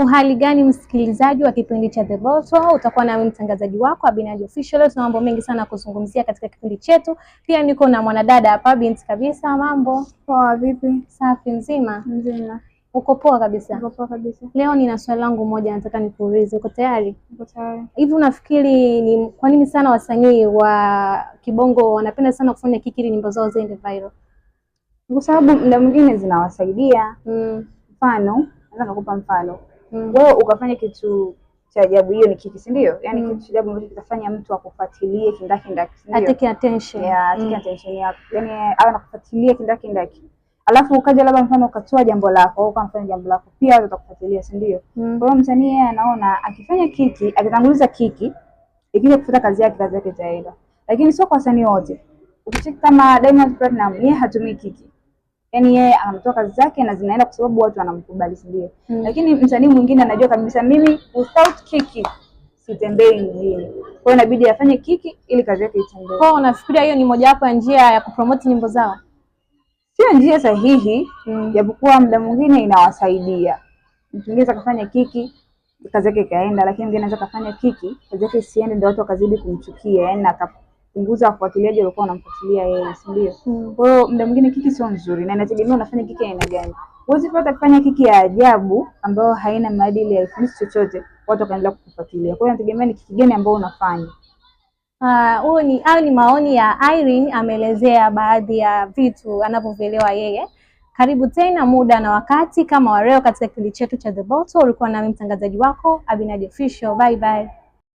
Hali gani msikilizaji wa kipindi cha The Bottle, utakuwa na mtangazaji wako Abinaji Official. Leo tuna mambo mengi sana kuzungumzia katika kipindi chetu. Pia niko na mwanadada hapa, binti kabisa. Mambo poa? Vipi? Safi. Nzima? Nzima. Uko poa kabisa? Uko poa kabisa. Leo nina swali langu moja nataka nikuulize. Uko tayari? Uko tayari. Hivi unafikiri ni kwa nini sana wasanii wa Kibongo wanapenda sana kufanya kikiri nyimbo zao ziende viral? Kwa sababu muda mwingine zinawasaidia. Mfano, nataka kukupa mfano. Wewe ukafanya kitu cha ajabu, hiyo ni kiki, si ndio? Yaani kitu cha ajabu ambacho kitafanya mtu akufuatilie kindaki, si ndio? Atake attention. Atake attention yako. Yaani awe anakufuatilia kindaki. Alafu ukaja labda mfano ukatoa jambo lako au ukamfanya jambo lako, pia watu watakufuatilia, si ndio? Kwa hiyo msanii yeye anaona akifanya kiki, akitanguliza kiki, ikija kufuata kazi yake itaenda. Lakini sio kwa wasanii wote. Ukicheki kama Diamond Platinum, yeye hatumii kiki. Yaani yeye anatoa kazi zake na zinaenda kwa sababu watu wanamkubali, si ndio? Lakini msanii mwingine anajua kabisa mimi without kiki sitembei mjini. Kwa hiyo inabidi afanye kiki ili kazi yake itembee. Kwa unafikiria hiyo ni mojawapo ya njia ya kupromote nyimbo zao? Sio njia sahihi, japokuwa muda mwingine inawasaidia. Mtu mwingine akafanya kiki, kazi yake ikaenda, lakini mwingine anaweza kufanya kiki, kazi yake isiende, ndio watu wakazidi kumchukia, yaani akapunguza wafuatiliaji walikuwa wanamfuatilia yeye, si ndio? Kwa hiyo muda mwingine kiki sio nzuri na inategemea unafanya kiki aina gani. Huwezi kufanya kiki ya ajabu ambayo haina maadili ya ifundisho chochote, watu wakaendelea kukufuatilia. Kwa hiyo inategemea ni kiki gani ambayo unafanya. Hayo ni maoni ya Irene, ameelezea baadhi ya vitu anavyovielewa yeye. Karibu tena muda na wakati kama wa leo katika kipindi chetu cha The Bottle. Ulikuwa nami mtangazaji wako Abinaji Official. Bye bye.